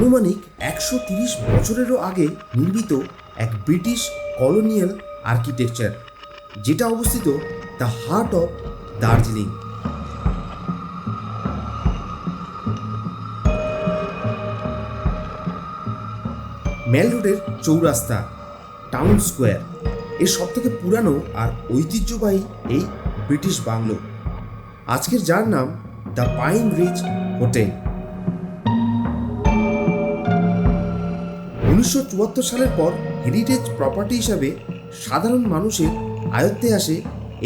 আনুমানিক 130 বছরেরও আগে নির্মিত এক ব্রিটিশ কলোনিয়াল আর্কিটেকচার, যেটা অবস্থিত the heart of Darjeeling. Mall রোডের চৌরাস্তা, টাউন স্কোয়ার, এর সব থেকে পুরানো আর ঐতিহ্যবাহী এই ব্রিটিশ বাংলো, আজকের যার নাম দ্য পাইন রিচ হোটেল। 1974 সালের পর হেরিটেজ প্রপার্টি হিসাবে সাধারণ মানুষের আয়ত্তে আসে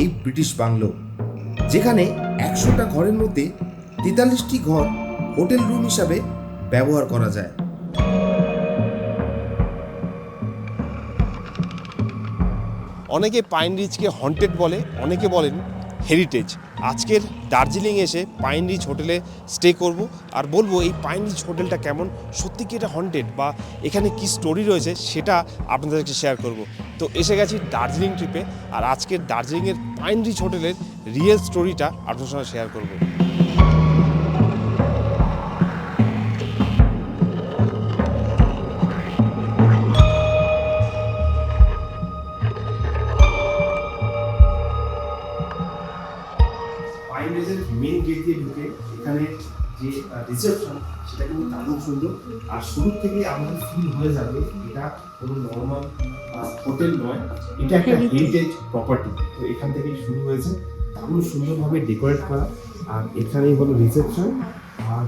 এই ব্রিটিশ বাংলো, যেখানে 100টা ঘরের মধ্যে 43টি ঘর হোটেল রুম হিসাবে ব্যবহার করা যায়। অনেকে পাইন রিচকে হন্টেড বলে, অনেকে বলেন হেরিটেজ। আজকের দার্জিলিং এসে পাইন রিচ হোটেলে স্টে করব আর বলবো এই পাইন রিচ হোটেলটা কেমন, সত্যি কি এটা হন্টেড বা এখানে কি স্টোরি রয়েছে সেটা আপনাদেরকে শেয়ার করব। তো এসে গেছি দার্জিলিং ট্রিপে, আর আজকের দার্জিলিংয়ের পাইন রিচ হোটেলের রিয়েল স্টোরিটা আপনাদের সঙ্গে শেয়ার করব। পাইন রিচের মেন গেট দিয়ে ঢুকে এখানে যে রিসেপশন, সেটা কিন্তু দারুণ সুন্দর। আর শুরু থেকে আমাদের ফিল হয়ে যাবে এটা কোনো নর্মাল হোটেল নয়, এটা একটা হেরিটেজ প্রপার্টি। তো এখান থেকেই শুরু হয়েছে, দারুণ সুন্দরভাবে ডেকোরেট করা। আর এখানেই হলো রিসেপশন, আর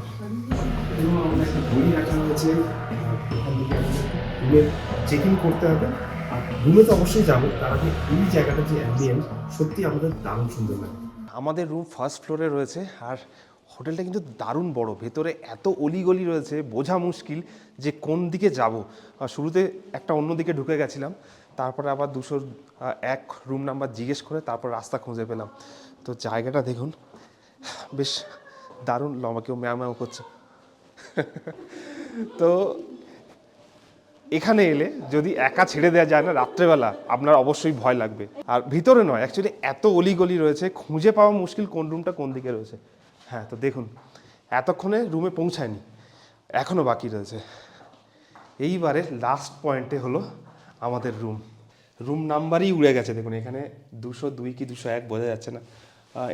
এখানেও আমাদের একটা বই রাখা হয়েছে। এখান থেকে রুমে চেক ইন করতে হবে, আর রুমে তো অবশ্যই যাবো, তার আগে এই জায়গাটা যে অ্যাম্বিয়েন্স সত্যি আমাদের দারুণ সুন্দর লাগে। আমাদের রুম ফার্স্ট ফ্লোরে রয়েছে, আর হোটেলটা কিন্তু দারুণ বড়। ভেতরে এত অলিগলি রয়েছে, বোঝা মুশকিল যে কোন দিকে যাব। শুরুতে একটা অন্য দিকে ঢুকে গেছিলাম, তারপরে আবার 201 রুম নাম্বার জিজ্ঞেস করে তারপর রাস্তা খুঁজে পেলাম। তো জায়গাটা দেখুন, বেশ দারুণ। লম্বা কেউ ম্যাও ম্যাও করছে। তো এখানে এলে যদি একা ছেড়ে দেওয়া যায় না রাত্রেবেলা, আপনার অবশ্যই ভয় লাগবে। আর ভিতরে নয়, অ্যাকচুয়ালি এত অলিগলি রয়েছে, খুঁজে পাওয়া মুশকিল কোন রুমটা কোন দিকে রয়েছে। হ্যাঁ, তো দেখুন এতক্ষণে রুমে পৌঁছায়নি, এখনও বাকি রয়েছে। এইবারে লাস্ট পয়েন্টে হলো আমাদের রুম নাম্বারই উড়ে গেছে। দেখুন এখানে 202 কি 201 বোঝা যাচ্ছে না,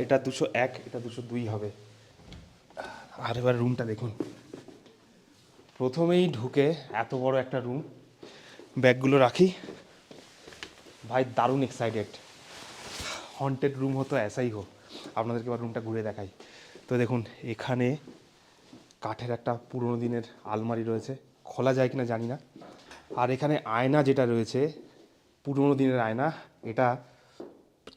এটা 201, এটা 202 হবে। আর এবার রুমটা দেখুন, প্রথমেই ঢুকে এত বড় একটা রুম। ব্যাগগুলো রাখি, ভাই দারুণ এক্সাইটেড। হন্টেড রুম হতো এসাই হো। আপনাদেরকে এবার রুমটা ঘুরে দেখাই। তো দেখুন এখানে কাঠের একটা পুরোনো দিনের আলমারি রয়েছে, খোলা যায় কিনা জানি না। আর এখানে আয়না যেটা রয়েছে, পুরোনো দিনের আয়না, এটা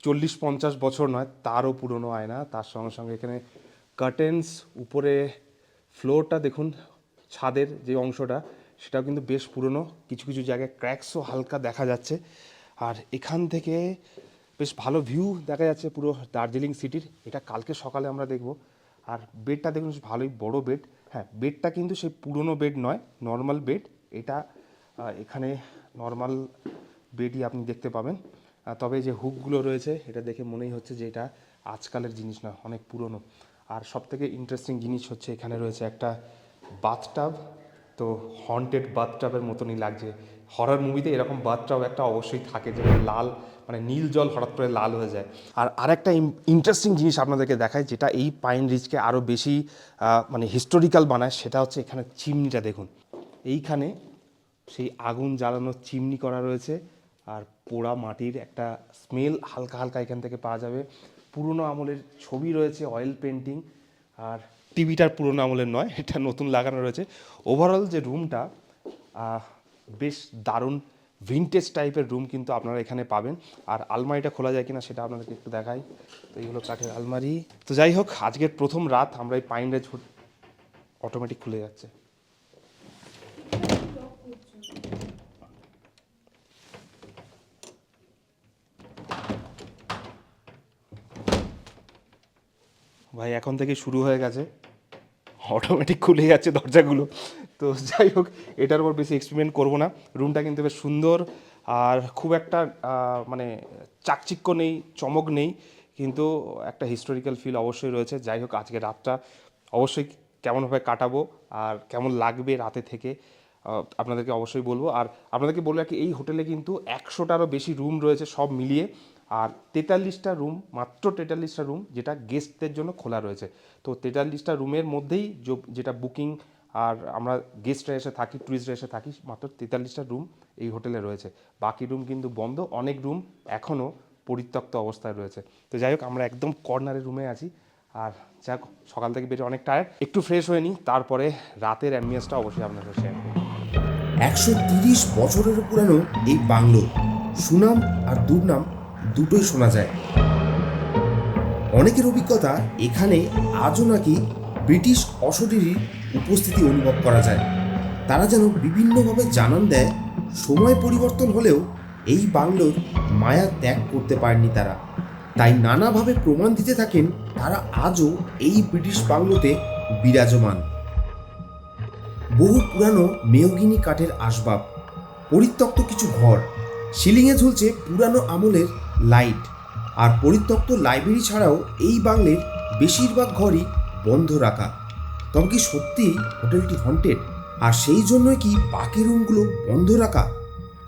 40-50 বছর নয়, তারও পুরনো আয়না। তার সঙ্গে সঙ্গে এখানে কার্টেন্স, উপরে ফ্লোরটা দেখুন, ছাদের যে অংশটা সেটাও কিন্তু বেশ পুরনো, কিছু কিছু জায়গায় ক্র্যাকসও হালকা দেখা যাচ্ছে। আর এখান থেকে বেশ ভালো ভিউ দেখা যাচ্ছে পুরো দার্জিলিং সিটির। এটা কালকে সকালে আমরা দেখব। আর বেডটা দেখুন ভালোই বড় বেড। হ্যাঁ, বেডটা কিন্তু সেই পুরনো বেড নয়, নর্মাল বেড এটা। এখানে নর্মাল বেডই আপনি দেখতে পাবেন। তবে যে হুকগুলো রয়েছে এটা দেখে মনেই হচ্ছে যে এটা আজকালের জিনিস না, অনেক পুরনো। আর সবথেকে ইন্টারেস্টিং জিনিস হচ্ছে এখানে রয়েছে একটা বাথটাব। তো হন্টেড বাথটাবের মতনই লাগছে। হরর মুভিতে এরকম বাথটাব একটা অবশ্যই থাকে, যেখানে লাল, মানে নীল জল হঠাৎ করে লাল হয়ে যায়। আর আরেকটা ইন্টারেস্টিং জিনিস আপনাদেরকে দেখায়, যেটা এই পাইন রিচকে আরও বেশি মানে হিস্টোরিক্যাল বানায়, সেটা হচ্ছে এখানে চিমনিটা দেখুন। এইখানে সেই আগুন জ্বালানোর চিমনি করা রয়েছে, আর পোড়া মাটির একটা স্মেল হালকা হালকা এখান থেকে পাওয়া যাবে। পুরনো আমলের ছবি রয়েছে, অয়েল পেন্টিং। আর টিভিটার পুরনো আমলের নয়, এটা নতুন লাগানো রয়েছে। ওভারঅল যে রুমটা বেশ দারুণ ভিনটেজ টাইপের রুম কিন্তু আপনারা এখানে পাবেন। আর আলমারিটা খোলা যায় কিনা সেটা আপনাদেরকে একটু দেখাই। তো এইগুলো কাঠের আলমারি। তো যাই হোক, আজকের প্রথম রাত আমরা এই পাইন রিচ অটোমেটিক খুলে যাচ্ছে। ভাই এখন থেকে শুরু হয়ে গেছে, অটোমেটিক খুলে যাচ্ছে দরজাগুলো। তো যাই হোক, এটার উপর বেশি এক্সপেরিমেন্ট করবো না। রুমটা কিন্তু বেশ সুন্দর, আর খুব একটা মানে চাকচিক্য নেই, চমক নেই, কিন্তু একটা হিস্টোরিক্যাল ফিল অবশ্যই রয়েছে। যাই হোক, আজকে রাতটা অবশ্যই কেমনভাবে কাটাবো আর কেমন লাগবে রাতে থেকে আপনাদেরকে অবশ্যই বলবো। আর আপনাদেরকে বলবো কি, এই হোটেলে কিন্তু 100টারও বেশি রুম রয়েছে সব মিলিয়ে, আর 43টা রুম, মাত্র 43টা রুম যেটা গেস্টদের জন্য খোলা রয়েছে। তো 43টা রুমের মধ্যেই যেটা বুকিং, আর আমরা গেস্টরা এসে থাকি, ট্যুরিস্টরা এসে থাকি, মাত্র 43টা রুম এই হোটেলে রয়েছে। বাকি রুম কিন্তু বন্ধ, অনেক রুম এখনও পরিত্যক্ত অবস্থায় রয়েছে। তো যাই হোক, আমরা একদম কর্নারের রুমে আছি। আর যাক, সকাল থেকে বেরিয়ে অনেক টায়ার্ড, একটু ফ্রেশ হয়ে নিই, তারপরে রাতের অ্যাম্বিয়েন্সটা অবশ্যই আপনাদের সাথে শেয়ার করব। 130 বছরের পুরানো এই বাংলো, সুনাম আর দুর্নাম দুটোই শোনা যায়। অনেকের অভিজ্ঞতা, এখানে আজও নাকি ব্রিটিশ অশরীরীর উপস্থিতি অনুভব করা যায়। তারা যেন বিভিন্নভাবে জানান দেয়, সময় পরিবর্তন হলেও এই বাংলোর মায়া ত্যাগ করতে পারেনি তারা। তাই নানাভাবে প্রমাণ দিতে থাকেন তারা আজও এই ব্রিটিশ বাংলোতে বিরাজমান। বহু পুরানো মেহগিনি কাঠের আসবাব, পরিত্যক্ত কিছু ঘর, সিলিংয়ে ঝুলছে পুরানো আমলের লাইট, আর পরিত্যক্ত লাইব্রেরি ছাড়াও এই বাংলের বেশিরভাগ ঘরই বন্ধ রাখা। তবে কি সত্যি হোটেলটি হন্টেড? আর সেই জন্যই কি বাকি রুমগুলো বন্ধ রাখা?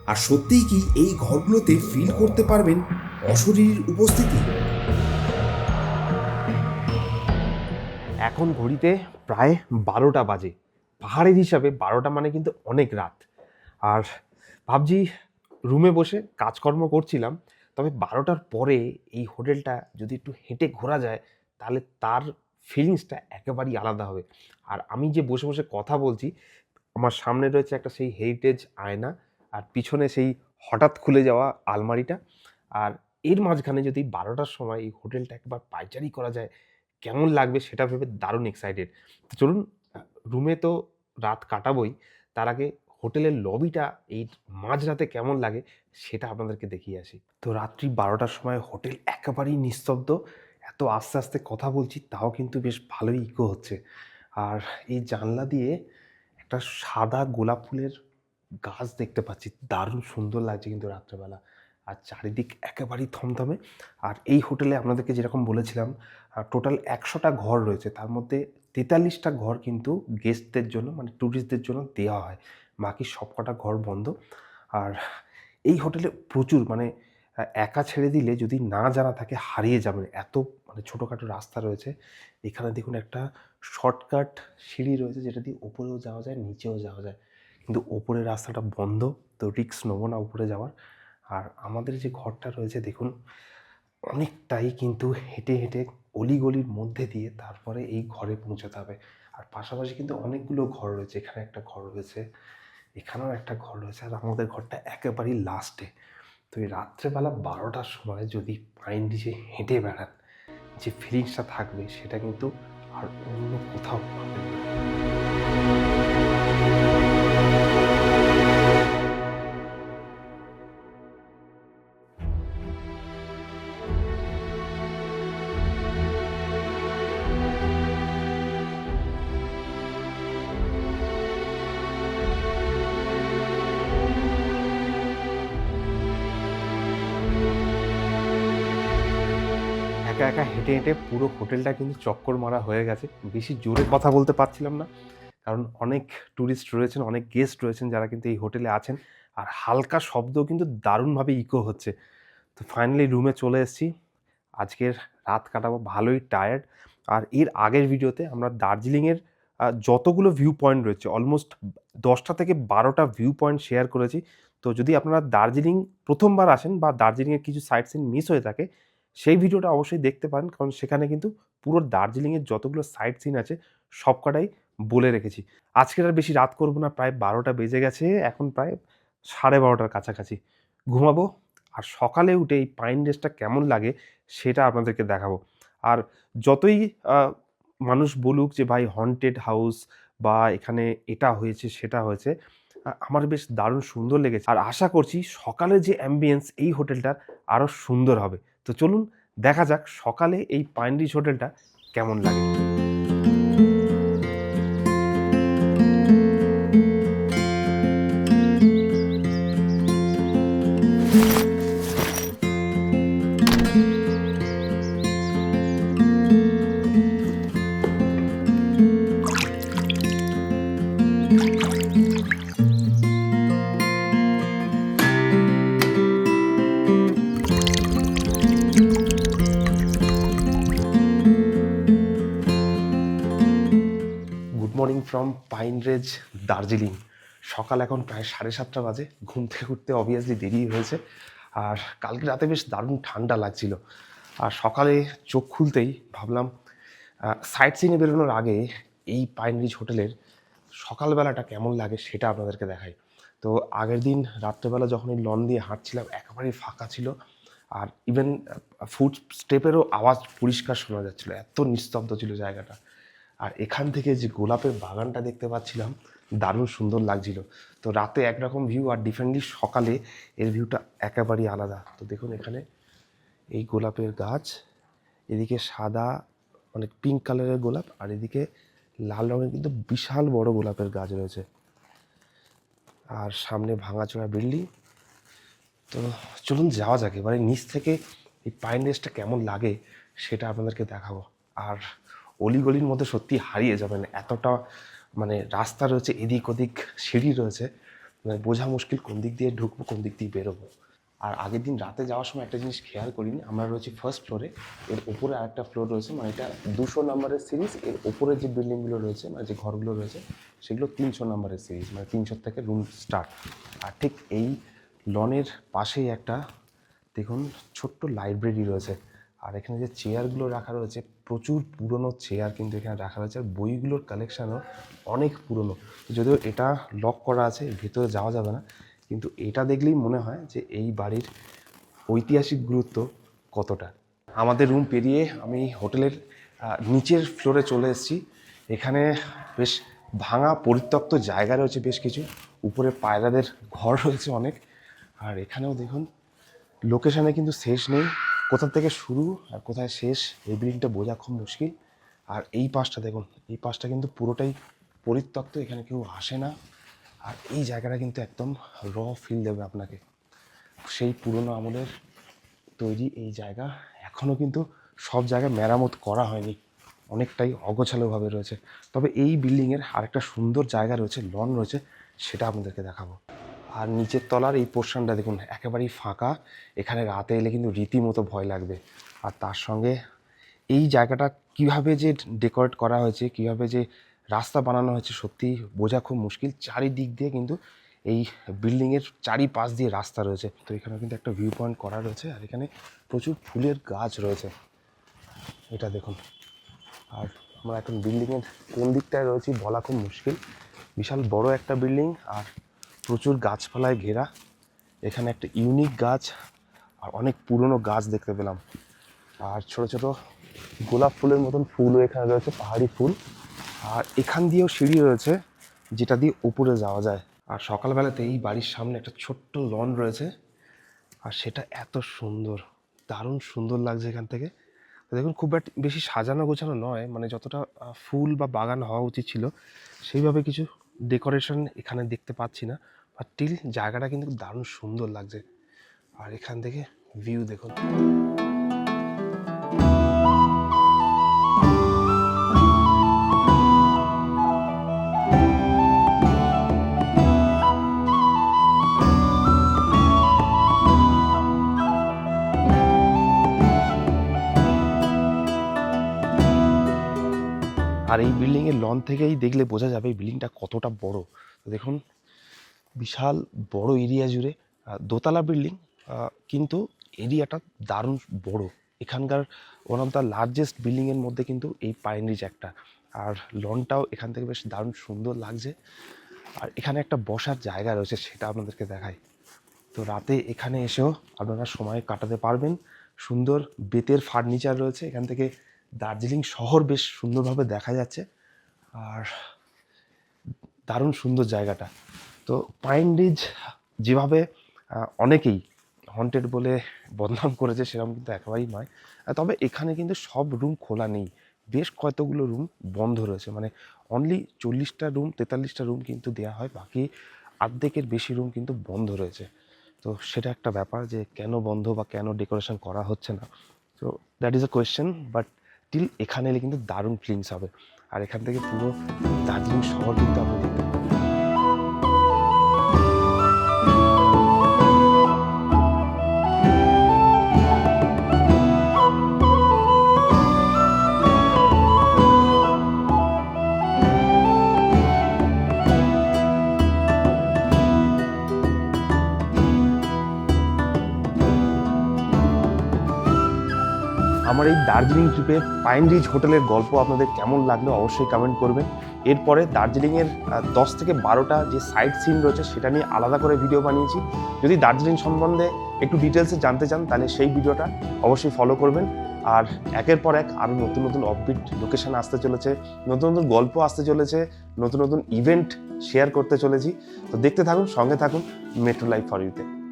আর সত্যিই কি এই ঘরগুলোতে ফিল করতে পারবেন অশরীরীর উপস্থিতি? এখন ঘড়িতে প্রায় 12টা বাজে। পাহাড়ের হিসাবে 12টা মানে কিন্তু অনেক রাত। আর ভাবছি, রুমে বসে কাজকর্ম করছিলাম, তবে 12টার পরে এই হোটেলটা যদি একটু হেঁটে ঘোরা যায়, তাহলে তার ফিলিংসটা একেবারেই আলাদা হবে। আর আমি যে বসে বসে কথা বলছি, আমার সামনে রয়েছে একটা সেই হেরিটেজ আয়না, আর পিছনে সেই হঠাৎ খুলে যাওয়া আলমারিটা। আর এর মাঝখানে যদি 12টার সময় এই হোটেলটা একবার পাইচারি করা যায়, কেমন লাগবে সেটা ভেবে দারুণ এক্সাইটেড। তো চলুন, রুমে তো রাত কাটাবোই, তার আগে হোটেলের লবিটা এই মাঝরাতে কেমন লাগে সেটা আপনাদেরকে দেখিয়ে আসি। তো রাত্রি 12টার সময় হোটেল একেবারেই নিস্তব্ধ। এত আস্তে আস্তে কথা বলছি, তাও কিন্তু বেশ ভালোই ইকো হচ্ছে। আর এই জানলা দিয়ে একটা সাদা গোলাপ ফুলের গাছ দেখতে পাচ্ছি, দারুণ সুন্দর লাগছে কিন্তু রাত্রেবেলা। আর চারিদিক একেবারেই থমথমে। আর এই হোটেলে আপনাদেরকে যেরকম বলেছিলাম, টোটাল 100টা ঘর রয়েছে, তার মধ্যে 43টা ঘর কিন্তু গেস্টদের জন্য, মানে ট্যুরিস্টদের জন্য দেওয়া হয়, বাকি সবকটা ঘর বন্ধ। আর এই হোটেলে প্রচুর, মানে একা ছেড়ে দিলে যদি না জানা থাকে হারিয়ে যাবেন, এত মানে ছোটোখাটো রাস্তা রয়েছে। এখানে দেখুন একটা শর্টকাট সিঁড়ি রয়েছে, যেটা দিয়ে ওপরেও যাওয়া যায়, নিচেও যাওয়া যায়, কিন্তু ওপরের রাস্তাটা বন্ধ, তো রিস্ক নেবো না উপরে যাওয়ার। আর আমাদের যে ঘরটা রয়েছে দেখুন, অনেকটাই কিন্তু হেঁটে হেঁটে অলিগলির মধ্যে দিয়ে তারপরে এই ঘরে পৌঁছাতে হবে। আর পাশাপাশি কিন্তু অনেকগুলো ঘর রয়েছে, এখানে একটা ঘর রয়েছে, এখানেও একটা ঘর রয়েছে, আর আমাদের ঘরটা একেবারেই লাস্টে। তো এই রাত্রেবেলা 12টার সময় যদি পাইন রিচে হেঁটে বেড়ান, যে ফিলিংসটা থাকবে সেটা কিন্তু আর অন্য কোথাও পাবেন না। একা একা হেঁটে হেঁটে পুরো হোটেলটা কিন্তু চক্কর মারা হয়ে গেছে। বেশি জোরে কথা বলতে পারছিলাম না, কারণ অনেক ট্যুরিস্ট রয়েছেন, অনেক গেস্ট রয়েছেন যারা কিন্তু এই হোটেলে আছেন। আর হালকা শব্দও কিন্তু দারুণভাবে ইকো হচ্ছে। তো ফাইনালি রুমে চলে এসেছি। আজকের রাত কাটাবো, ভালোই টায়ার্ড। আর এর আগের ভিডিওতে আমরা দার্জিলিংয়ের যতগুলো ভিউ পয়েন্ট রয়েছে, অলমোস্ট 10টা থেকে 12টা ভিউ পয়েন্ট শেয়ার করেছি। তো যদি আপনারা দার্জিলিং প্রথমবার আসেন বা দার্জিলিংয়ের কিছু সাইট সিন মিস হয়ে থাকে, সেই ভিডিওটা অবশ্যই দেখতে পারেন, কারণ সেখানে কিন্তু পুরো দার্জিলিংয়ের যতগুলো সাইট সিন আছে সবকটাই বলে রেখেছি। আজকের আর বেশি রাত করব না, প্রায় 12টা বেজে গেছে, এখন প্রায় 12:30টার কাছাকাছি ঘুমাবো। আর সকালে উঠে এই পাইন রেস্টটা কেমন লাগে সেটা আপনাদেরকে দেখাবো। আর যতই মানুষ বলুক যে ভাই হন্টেড হাউস বা এখানে এটা হয়েছে সেটা হয়েছে, আমার বেশ দারুণ সুন্দর লেগেছে। আর আশা করছি সকালের যে অ্যাম্বিয়েন্স এই হোটেলটার আরও সুন্দর হবে। তো চলুন দেখা যাক সকালে এই পাইন রিচ হোটেলটা কেমন লাগে। Pine ridge Darjeeling. সকাল এখন প্রায় 7:30 বাজে। ঘুম থেকে উঠতে অবভিয়াসলি দেরি হয়েছে, আর কালকে রাতে বেশ দারুণ ঠান্ডা লাগছিল। আর সকালে চোখ খুলতেই ভাবলাম সাইট সিনে বেরোনোর আগে এই পাইন রিজ হোটেলের সকালবেলাটা কেমন লাগে সেটা আপনাদেরকে দেখাই। তো আগের দিন রাত্রেবেলা যখন এই লন দিয়ে হাঁটছিলাম একেবারেই ফাঁকা ছিল, আর ইভেন ফুট স্টেপেরও আওয়াজ পরিষ্কার শোনা যাচ্ছিলো, এত নিস্তব্ধ ছিল জায়গাটা। আর এখান থেকে যে গোলাপের বাগানটা দেখতে পাচ্ছিলাম দারুণ সুন্দর লাগছিল। তো রাতে একরকম ভিউ, আর ডিফারেন্টলি সকালে এর ভিউটা একেবারেই আলাদা। তো দেখুন এখানে এই গোলাপের গাছ, এদিকে সাদা মানে পিঙ্ক কালারের গোলাপ, আর এদিকে লাল রঙের কিন্তু বিশাল বড় গোলাপের গাছ রয়েছে, আর সামনে ভাঙাচোরা বিল্ডিং। তো চলুন যাওয়া যাক, এবারে নিচ থেকে এই পাইন রেজটা কেমন লাগে সেটা আপনাদেরকে দেখাবো। আর অলিগলির মধ্যে সত্যি হারিয়ে যাবেন, এতটা মানে রাস্তা রয়েছে, এদিক ওদিক সিঁড়ি রয়েছে, মানে বোঝা মুশকিল কোন দিক দিয়ে ঢুকবো কোন দিক দিয়ে বেরোবো। আর আগের দিন রাতে যাওয়ার সময় একটা জিনিস খেয়াল করিনি, আমরা রয়েছি ফার্স্ট ফ্লোরে, এর উপরে আরেকটা ফ্লোর রয়েছে, মানে এটা 200 নম্বরের সিরিজ। এর উপরে যে বিল্ডিংগুলো রয়েছে মানে যে ঘরগুলো রয়েছে সেগুলো 300 নম্বরের সিরিজ, মানে 300 থেকে রুম স্টার্ট। আর ঠিক এই লনের পাশেই একটা দেখুন ছোট্ট লাইব্রেরি রয়েছে, আর এখানে যে চেয়ারগুলো রাখা রয়েছে প্রচুর পুরনো চেয়ার কিন্তু এখানে রাখা রয়েছে, আর বইগুলোর কালেকশানও অনেক পুরনো। যদিও এটা লক করা আছে, ভেতরে যাওয়া যাবে না, কিন্তু এটা দেখলেই মনে হয় যে এই বাড়ির ঐতিহাসিক গুরুত্ব কতটা। আমাদের রুম পেরিয়ে আমি হোটেলের নিচের ফ্লোরে চলে এসেছি। এখানে বেশ ভাঙা পরিত্যক্ত জায়গা রয়েছে বেশ কিছু, উপরে পায়রাদের ঘর রয়েছে অনেক। আর এখানেও দেখুন লোকেশানে কিন্তু শেষ নেই, কোথা থেকে শুরু আর কোথায় শেষ এই বিল্ডিংটা বোঝা খুব মুশকিল। আর এই পাশটা দেখুন, এই পাশটা কিন্তু পুরোটাই পরিত্যক্ত, এখানে কেউ আসে না। আর এই জায়গাটা কিন্তু একদম র ফিল দেবে আপনাকে, সেই পুরনো আমলের তৈরি এই জায়গা। এখনও কিন্তু সব জায়গায় মেরামত করা হয়নি, অনেকটাই অগোছালোভাবে রয়েছে। তবে এই বিল্ডিংয়ের আরেকটা সুন্দর জায়গা রয়েছে, লন রয়েছে, সেটা আপনাদেরকে দেখাবো। আর নিচের তলার এই পোর্শনটা দেখুন একেবারেই ফাঁকা, এখানে রাতে এলে কিন্তু রীতিমতো ভয় লাগবে। আর তার সঙ্গে এই জায়গাটা কিভাবে যে ডেকোরেট করা হয়েছে, কিভাবে যে রাস্তা বানানো হয়েছে সত্যি বোঝা খুব মুশকিল। চারিদিক দিয়ে কিন্তু এই বিল্ডিংয়ের চারিপাশ দিয়ে রাস্তা রয়েছে। তো এখানে কিন্তু একটা ভিউ পয়েন্ট করা রয়েছে, আর এখানে প্রচুর ফুলের গাছ রয়েছে, এটা দেখুন। আর আমরা এখন বিল্ডিংয়ের কোন দিকটায় রয়েছি বলা খুব মুশকিল, বিশাল বড় একটা বিল্ডিং আর প্রচুর গাছপালায় ঘেরা। এখানে একটা ইউনিক গাছ আর অনেক পুরনো গাছ দেখতে পেলাম, আর ছোট ছোট গোলাপ ফুলের মতন ফুলও এখানে রয়েছে, পাহাড়ি ফুল। আর এখান দিয়েও সিঁড়ি রয়েছে যেটা দিয়ে উপরে যাওয়া যায়। আর সকালবেলাতে এই বাড়ির সামনে একটা ছোট্ট লন রয়েছে, আর সেটা এত সুন্দর, দারুণ সুন্দর লাগছে এখান থেকে। তো দেখুন খুব বেশি সাজানো গোছানো নয়, মানে যতটা ফুল বা বাগান হওয়া উচিত ছিল সেইভাবে কিছু ডেকোরেশন এখানে দেখতে পাচ্ছি না, আর টিল জায়গাটা কিন্তু দারুণ সুন্দর লাগছে। আর এখান থেকে ভিউ দেখুন। আর এই বিল্ডিংয়ের লন থেকেই দেখলে বোঝা যাবে এই বিল্ডিংটা কতটা বড়। তো দেখুন বিশাল বড় এরিয়া জুড়ে দোতলা বিল্ডিং, কিন্তু এরিয়াটা দারুণ বড়। এখানকার ওয়ান অফ দ্য লার্জেস্ট বিল্ডিংয়ের মধ্যে কিন্তু এই পাইন রিজ একটা। আর লনটাও এখান থেকে বেশ দারুণ সুন্দর লাগছে। আর এখানে একটা বসার জায়গা রয়েছে, সেটা আপনাদেরকে দেখাই। তো রাতে এখানে এসেও আপনারা সময় কাটাতে পারবেন। সুন্দর বেতের ফার্নিচার রয়েছে, এখান থেকে দার্জিলিং শহর বেশ সুন্দরভাবে দেখা যাচ্ছে। আর দারুণ সুন্দর জায়গাটা। তো পাইন রিজ যেভাবে অনেকেই হন্টেড বলে বদনাম করেছে সেরকম কিন্তু একেবারেই নয়। তবে এখানে কিন্তু সব রুম খোলা নেই, বেশ কতগুলো রুম বন্ধ রয়েছে, মানে অনলি 40টা রুম 43টা রুম কিন্তু দেওয়া হয়, বাকি অর্ধেকের বেশি রুম কিন্তু বন্ধ রয়েছে। তো সেটা একটা ব্যাপার যে কেন বন্ধ বা কেন ডেকোরেশন করা হচ্ছে না। তো that is a question, but till এখানে এলে কিন্তু দারুণ ফিলিংস হবে। আর এখান থেকে পুরো দার্জিলিং শহর কিন্তু আপনি দেখতে পাবেন। এই দার্জিলিং ট্রিপে পাইন রিজ হোটেলের গল্প আপনাদের কেমন লাগলো অবশ্যই কমেন্ট করবেন। এরপরে দার্জিলিংয়ের 10 থেকে 12টা যে সাইট সিন রয়েছে সেটা নিয়ে আলাদা করে ভিডিও বানিয়েছি। যদি দার্জিলিং সম্বন্ধে একটু ডিটেলসে জানতে চান তাহলে সেই ভিডিওটা অবশ্যই ফলো করবেন। আর একের পর এক আরও নতুন নতুন অফবিট লোকেশন আসতে চলেছে, নতুন নতুন গল্প আসতে চলেছে, নতুন নতুন ইভেন্ট শেয়ার করতে চলেছি। তো দেখতে থাকুন, সঙ্গে থাকুন মেট্রো লাইফ ফর ইউতে।